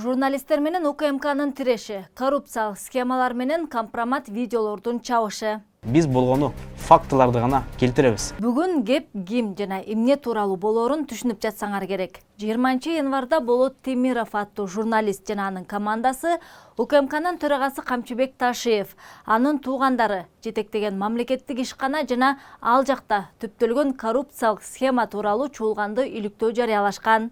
Журналисттер менен УКМКнын тиреши, коррупциялык схемалар менен компромат видеолордун чабышы. Биз болгону фактыларды гана келтиребиз. Бүгүн кеп ким жана эмне тууралуу болоорун түшүнүп жатсаңар керек. 20 январда Болот Темиров аттуу журналист жана анын командасы УКМКнын төрагасы Камчыбек Ташиев, анын туугандары жетектеген мамлекеттик ишкана жана ал жакта түптөлгөн коррупциялык схема тууралуу чуулганды иликтөө жарыялашкан.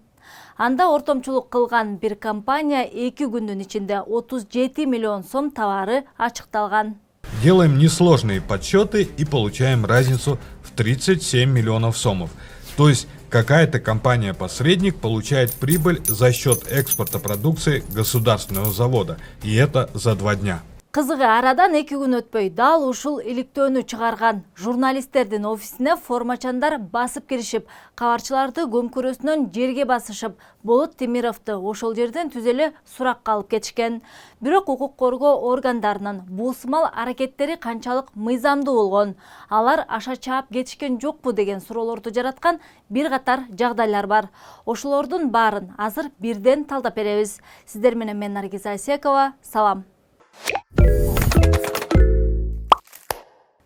Анда ортомчулук кылган бир компания 2 күндүн ичинде 37 миллион сом товары ачыкталган. Делаем несложные подсчеты и получаем разницу в 37 миллионов сомов. То есть какая-то компания-посредник получает прибыль за счет экспорта продукции государственного завода. И это за 2 дня. Кызыгы арадан 2 күн өтпөй дал ушул иликтөөнү чыгарган журналисттердин офисине формачандар басып киришип, кабарчыларды көмкөрөсүнөн жерге басышып, Болот Темировду ошол жерден түзөлө суракка алып кетишкен. Бирок укук коргоо органдарынын бул сымал аракеттери канчалык мыйзамдуу болгон, алар аша чаап кетишкен жокпу деген суроолорду жараткан бир катар жагдайлар бар. Ошолордун баарын азыр бирден талдап беребиз. Сиздер менен мен Наргиз Айсекова, салам.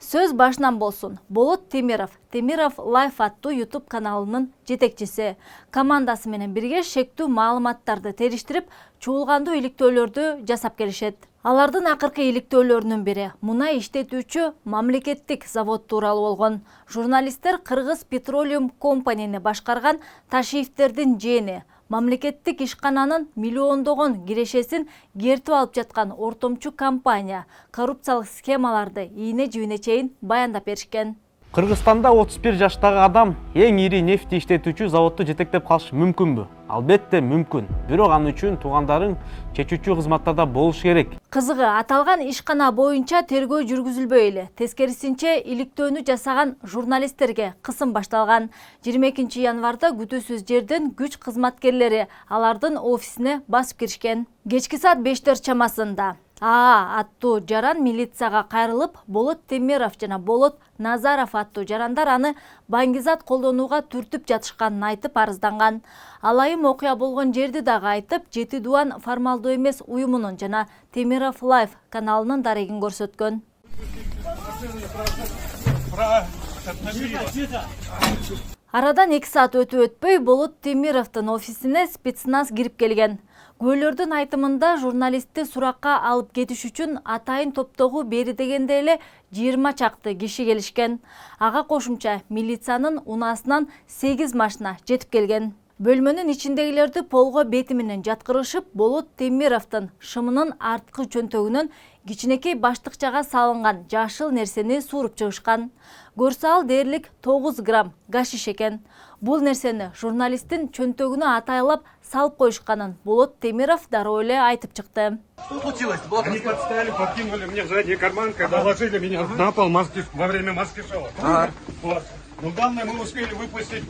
Сөз башынан болсун. Болот Темиров, Темиров Life аттуу YouTube каналынын жетекчиси. Командасы менен бирге шектүү маалыматтарды териштирип, чуулгандуу иликтөөлөрдү жасап келишет. Алардын акыркы иликтөөлөрүнүн бири мунай иштетүүчү мамлекеттик завод тууралуу болгон. Журналисттер Кыргыз Petroleum Company'ни башкарган Ташиевтердин жээни мамлекеттик ишкананын миллиондогон кирешесин кертип алып жаткан ортомчу компания коррупциялык схемаларды ийне-жибине чейин баяндап беришкен. Кыргызстанда 31 жаштагы адам эң ири нефти иштетүүчү заводду жетектеп калышы мүмкүнбү? Албетте мүмкүн. Бирок аны үчүн туугандарың чечүүчү кызматтарда болуш керек. Кызыгы аталган ишкана боюнча тергөө жүргүзүлбөй эле. Тескерисинче иликтөөнү жасаган журналисттерге кысым башталган. 22 январда күтүүсүз жерден күч кызматкерлери алардын офисине басып киришкен. Кечки саат 5 чамасында аттуу жаран милицияга кайрылып, Болот Темиров жана Болот Назаров аттуу жарандар аны баңгизат колдонууга түртүп жатышканын айтып арызданган. Алайым окуя болгон жерди дагы айтып, Жети Дуан формалдуу эмес уюмунун жана Темиров Life каналынын дарегин көрсөткөн. Арадан 2 саат өтпөй Болот Темировдун офисине спецназ кирип келген. Күбөлөрдүн айтымында журналистти суракка алып кетиш үчүн атайын топтогу бери дегенде эле 20 чакты киши келишкен. Ага кошумча милициянын унаасынан 8 машина жетип келген. Бөлмөнүн ичиндегилерди полго бети менен жаткырышып, Болот Темировдун шымынын арткы чөнтөгүнөн кичинекей баштыкчага салынган жашыл нерсени сууруп чыгышкан. Көрсө ал дээрлик 9 грамм гашиш экен. Бул нерсени журналисттин чөнтөгүнө атайлап салып коюшканын Болот Темиров дароо эле айтып чыкты. Что случилось? Они подстали, подкинули мне в задний карман, когда положили меня на пол во время маски-шоу. Вот. Но главное, мы успели выпустить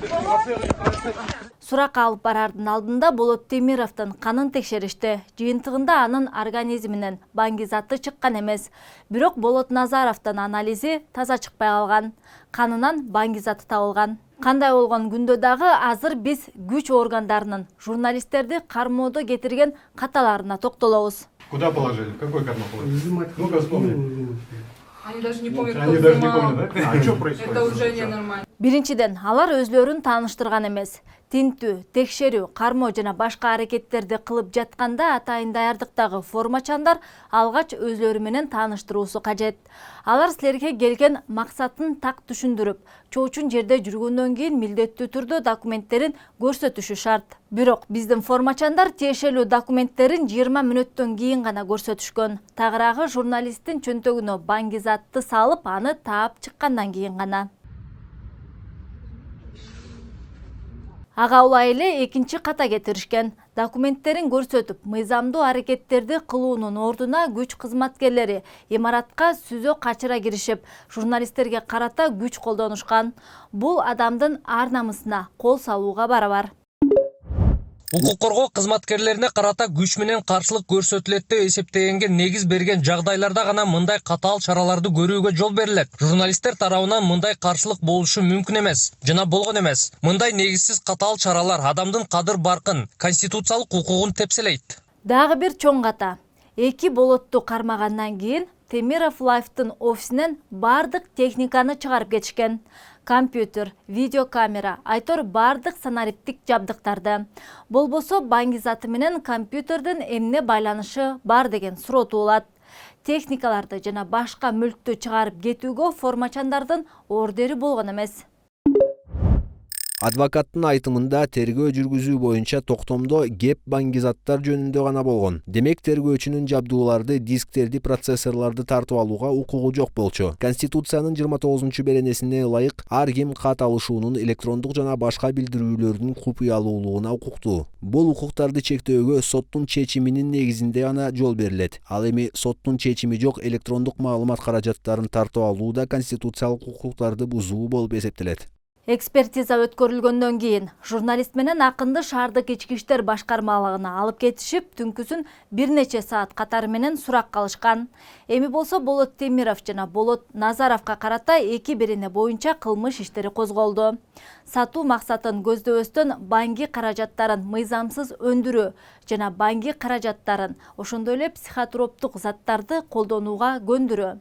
Суракка алып барардын алдында Болот Темировдун канын текшеришти. Жыйынтыгында анын организминен баңгизаты чыккан эмес. Бирок Болот Назаровдун анализи таза чыкпай калган. Канынан баңгизаты табылган. Кандай болгон күндө дагы азыр биз күч органдарынын журналисттерди кармоодо кетирген каталарына токтолобуз. Куда положили? В какой карман положили? Ну-ка вспомни. Они даже не помнят, Они даже не помнят, да? А что происходит? Это уже ненормально. Биринчиден, алар өзлөрүн тааныштырган эмес. Тинтүү, текшерүү, кармоо жана башка аракеттерди кылып жатканда атайын даярдыктагы формачандар алгач өзлөрү менен тааныштыруусу кажет. Алар силерге келген максатын так түшүндүрүп, чоочун жерде жүргөндөн кийин милдеттүү түрдө документтерин көрсөтүшү шарт. Бирок биздин формачандар тиешелүү документтерин 20 мүнөттөн кийин гана көрсөтүшкөн. Тагыраагы журналисттин чөнтөгүнө баңгизатты салып, аны таап чыккандан кийин гана. Ага улай эле экинчи ката кетиришкен. Документтерин көрсөтүп, мыйзамдуу аракеттерди кылуунун ордуна күч кызматкерлери имаратка сүзө качыра киришип, журналисттерге карата күч колдонушкан. Бул адамдын ар намысына кол салууга барабар. Укук коргоо кызматкерлерине карата күч менен каршылык көрсөтүлөт деп эсептегенге негиз берген жагдайларда гана мындай катаал чараларды көрүүгө жол берилет. Журналисттер тарабынан мындай каршылык болушу мүмкүн эмес жана болгон эмес. Мындай негизсиз катаал чаралар адамдын кадыр баркын, конституциялык укугун тепселейт. Дагы бир чоң ката. 2 болотту кармагандан кийин Темиров Лайфтын офисинен бардык техниканы чыгарып кетишкен. Компьютер, видеокамера, айтор бардык санариптик жабдыктарды. Болбосо Баңгизаты менен компьютердин эмне байланышы бар деген суроо туулат. Техникаларды жана башка мүлктү чыгарып кетүүгө формачандардын ордери болгон эмес. Адвокаттын айтымында тергөө жүргүзүү боюнча токтомдо кеп Баңгизаттар жөнүндө гана болгон. Демек тергөөчүнүн жабдууларды, дисктерди, процессорлорду тартып алууга укугу жок болчу. Конституциянын 29-беренесине ылайык ар ким кат алышуунун электрондук жана башка билдирүүлөрдүн купуялуулугуна укуктуу. Бул укуктарды чектөөгө соттун чечиминин негизинде гана жол берилет. Ал эми соттун чечими жок электрондук маалымат каражаттарын тартып алуу да конституциялык укуктарды бузуу болуп эсептелет. Экспертиза өткөрүлгөндөн кийин журналист менен акынды шаардык ички иштер башкармалыгына алып кетишип, түнкүсүн бир нече саат катары менен сурак калышкан. Эми болсо Болот Темиров жана Болот Назаровго карата эки бирине боюнча кылмыш иштери козголду. Сатуу максатын көздөбөстөн банги каражаттарын мыйзамсыз өндүрүү жана банги каражаттарын, ошондой эле психотроптук заттарды колдонууга көндүрүү.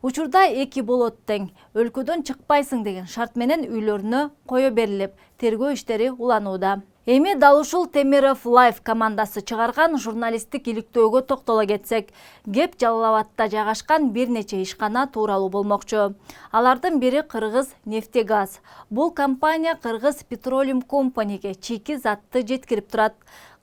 Учурда эки болот тең өлкөдөн чыкпайсың деген шарт менен үйлөрүнө кое берилип, тергөө иштери уланууда. Эми дал ушул Темиров Лайф командасы чыгарган журналисттик иликтөөгө токтоло кетсек, кеп Жалал Абадта жайгашкан бир нече ишкана тууралуу болмокчу. Алардын бири Кыргыз нефтегаз. Бул компания Кыргыз Petroleum Company'ге чийки затты жеткирип турат.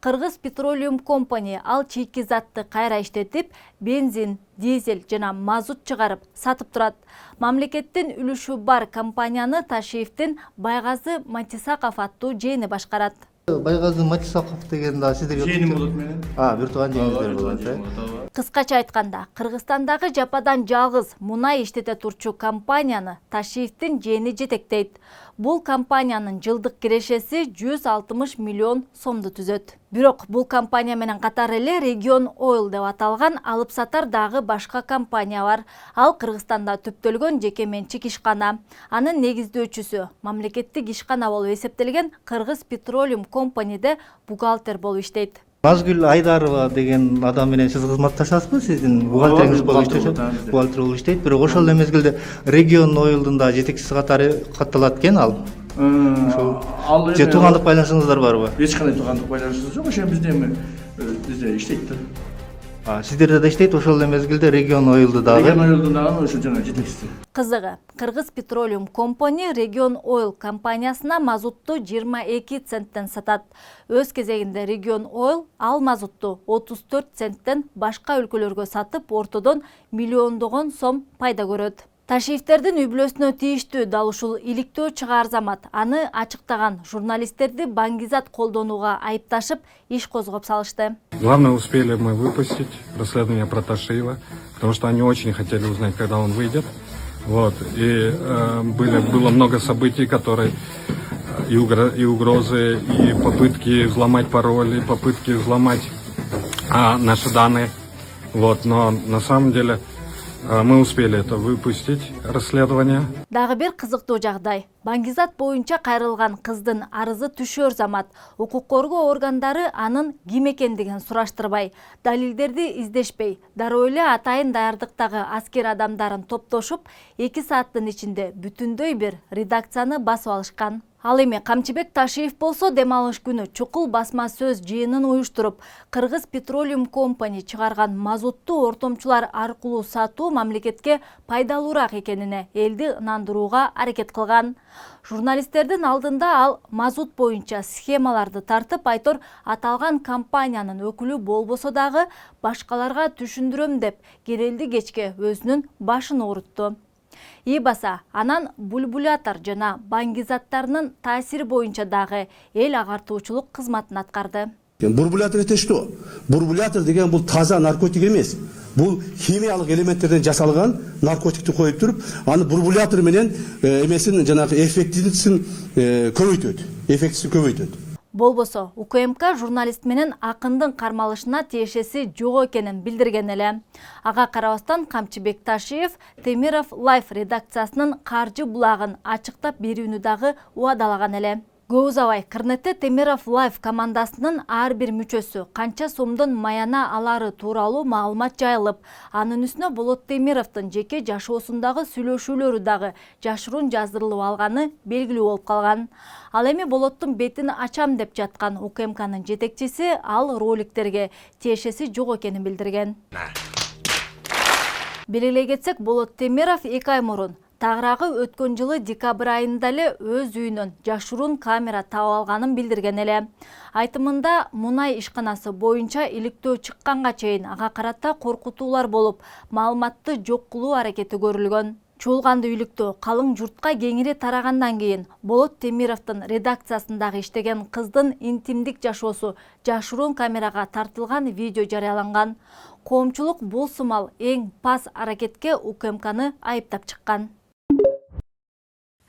Кыргыз Petroleum Company ал чийки затты кайра иштетип, бензин, дизель жана мазут чыгарып, сатып турат. Мамлекеттин үлүшү бар компанияны Ташиевдин Байгазы Матисаков аттуу жээни башкарат. Байгазы Матисаков деген да сиздерге жээним болот менен. Бир тууган жээниңиздер болот. Кыскача айтканда, Кыргызстандагы жападан жалгыз мунай иштете турчу компанияны Ташиевдин жээни жетектейт. Бул компаниянын жылдык кирешеси 160 миллион сомду түзөт. Бирок бул компания менен катар эле Region Oil деп аталган алып сатар дагы башка компания бар. Ал Кыргызстанда түптөлгөн жеке менчик ишкана. Анын негиздөөчүсү мамлекеттик ишкана болуп эсептелген Кыргыз Petroleum Company'де бухгалтер болуп иштейт. Назгүл Айдарова деген адам менен сиз кызматташасызбы? Сиздин бухгалтериңиз болуп иштейт, бухгалтер болуп иштейт. Бирок ошол эле мезгилде Region Oil'дун да жетекчиси катары катталат экен ал. Ошол же туугандык байланышыңыздар барбы? Эч кандай туугандык байланышыбыз жок. Ошо бизде иштейт да. Сиздерде да иштейт, ошол эле мезгилде Region Oil'ду дагы. Region Oil'дун дагы ошо жана жетекчиси. Кызыгы, Кыргыз Petroleum Company Region Oil компаниясына мазутту 22 центтен сатат. Өз кезегинде Region Oil ал мазутту 34 центтен башка өлкөлөргө сатып, ортодон миллиондогон сом пайда көрөт. Ташиевдердин үй-бүлөсүнө тийиштүү дал ушул иликтөө чыгаар замат аны ачыктаган журналисттерди Баңгизат колдонууга айыпташып, иш козгоп салышты. Главное, успели мы выпустить расследование про Ташиева, потому что они очень хотели узнать, когда он выйдет. Вот. И было много событий, которые и угрозы, и попытки взломать пароли, попытки взломать наши данные. Вот. Но на самом деле мы успели это выпустить, расследование. Дагы бир кызыктуу жагдай. Баңгизат боюнча кайрылган кыздын арызы түшөр замат укук коргоо органдары анын ким экендигин сураштырбай, далилдерди издешпей, дароо эле атайын даярдыктагы аскер адамдарын топтошуп, 2 сааттын ичинде бүтүндөй бир редакцияны басып алышкан. Ал эми Камчыбек Ташиев болсо дем алыш күнү чукул басма сөз жыйынын уюштуруп, Кыргыз Petroleum Company чыгарган мазутту ортомчулар аркылуу сатуу мамлекетке пайдалуураак экенине элди ынандырууга аракет кылган. Журналисттердин алдында ал мазут боюнча схемаларды тартып, айтор аталган компаниянын өкүлү болбосо дагы башкаларга түшүндүрөм деп керелди кечке өзүнүн башын оорутtu. Ибаса анан бульбулятор жана Баңгизаттарынын таасири боюнча дагы эл агартуучулук кызматын аткарды. Бурбулятор это что? Бурбулятор деген бул таза наркотик эмес. Бул химиялык элементтерден жасалган наркотикти коюп туруп, аны бурбулятор менен эмесин жанагы эффектисин көбөйтөт. Болбосо, УКМК журналист менен акындын кармалышына тиешеси жок экенин билдирген эле. Ага карабастан Камчыбек Ташиев Темиров Лайф редакциясынын каржы булагын ачыктап берүүнү дагы убадалаган эле. Көп узабай Кырнетте Темиров Лайф командасынын ар бир мүчөсү канча сомдон маяна алары тууралуу маалымат жайылып, анын үстүнө Болот Темировдун жеке жашоосундагы сүйлөшүүлөрү дагы жашыруун жаздырылып алганы белгилүү болуп калган. Ал эми Болоттун бетин ачам деп жаткан УКМКнын жетекчиси ал роликтерге тиешеси жок экенин билдирген. Белгилей кетсек, Болот Темиров 2 ай мурун тагыраагы өткөн жылы декабрь айында эле өз үйүнөн жашыруун камера таап алганын билдирген эле. Айтымында мунай ишканасы боюнча иликтөө чыкканга чейин ага карата коркутуулар болуп, маалыматты жок кылуу аракети көрүлгөн. Чуулганды үйлүктөө калың журтка кеңири тарагандан кийин Болот Темировдун редакциясындагы иштеген кыздын интимдик жашоосу жашыруун камерага тартылган видео жарыяланган. Коомчулук бул сымал эң пас аракетке УКМКны айыптап чыккан.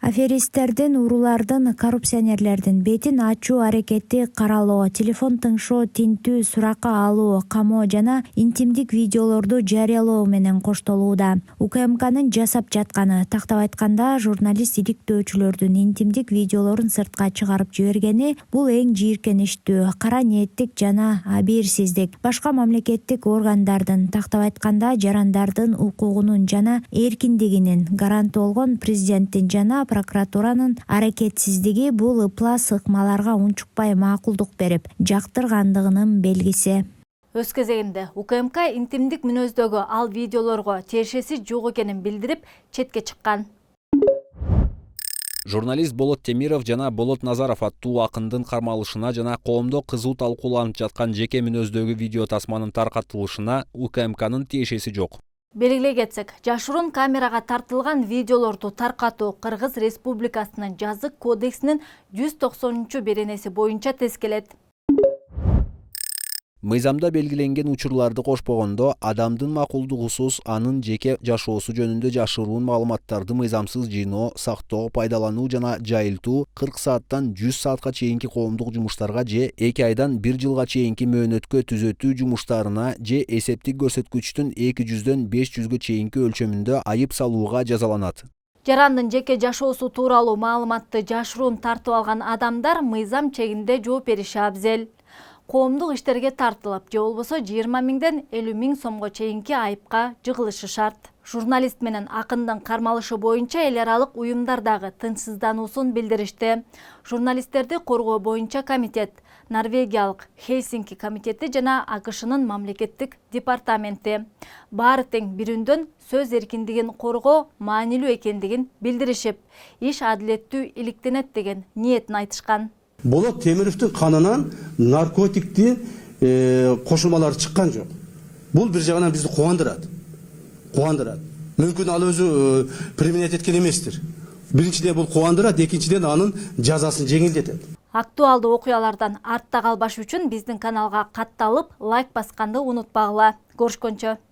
Аферисттердин, урулардын, коррупционерлердин бетин ачуу аракети каралоо, телефон тыңшоо, тинтүү, суракка алуу, камоо жана интимдик видеолорду жарыялоо менен коштолууда. УКМКнын жасап жатканы, тактап айтканда, журналист иликтөөчүлөрдүн интимдик видеолорун сыртка чыгарып жибергени бул эң жийиркеничтүү, кара ниеттик жана абийирсиздик. Башка мамлекеттик органдардын, тактап айтканда, жарандардын укугунун жана эркиндигинин гаранты болгон президенттин жана прокуратуранын аракетсиздиги бул ыплас ыкмаларга унчукпай макулдук берип жактыргандыгынын белгиси. Өз кезегинде УКМК интимдик мүнөздөгү ал видеолорго тиешеси жок экенин билдирип, четке чыккан. Журналист Болот Темиров жана Болот Назаров аттуу акындын кармалышына жана коомдо кызуу талкууланып жаткан жеке мүнөздөгү видео тасманын таркатылышына УКМКнын тиешеси жок. Белгилей кетсек, жашыруун камерага тартылган видеолорду таркатуу Кыргыз Республикасынын жазык кодексинин 190 беренеси боюнча тескелет. Мыйзамда белгиленген учурларды кошпогондо адамдын макулдугусуз анын жеке жашоосу жөнүндө жашыруун маалыматтарды мыйзамсыз жыйноо, сактоо, пайдалануу жана жайылтуу 40 сааттан 100 саатка чейинки коомдук жумуштарга же 2 айдан 1 жылга чейинки мөөнөткө түзөтүү жумуштарына же эсептик көрсөткүчтүн 200дөн 500гө чейинки өлчөмүндө айып салууга жазаланат. Жарандын жеке жашоосу тууралуу маалыматты жашыруун тартып алган адамдар мыйзам чегинде жооп бериши абзел. Коомдук иштерге тартылып, же болбосо 20 миңден 50 миң сомго чейинки айыпка жыгылышы шарт. Журналист менен акындын кармалышы боюнча эл аралык уюмдар дагы тынчсыздануусун билдиришти. Журналисттерди коргоо боюнча комитет, Норвегиялык Хельсинки комитети жана АКШнын мамлекеттик департаменти баары тең бир үндөн сөз эркиндигин коргоо маанилүү экендигин билдиришип, иш адилеттүү иликтенет деген ниетин айтышкан. Болот Темировдун канынан наркотиктин кошулмалары чыккан жок. Бул бир жагынан бизди кубандырат. Мүмкүн ал өзү применять эткен эместир. Биринчиден бул кубандырат, экинчиден анын жазасын жеңилдетет. Актуалдуу окуялардан артта калбаш үчүн биздин каналга катталып, лайк басканды унутпагыла. Көрүшкөнчө.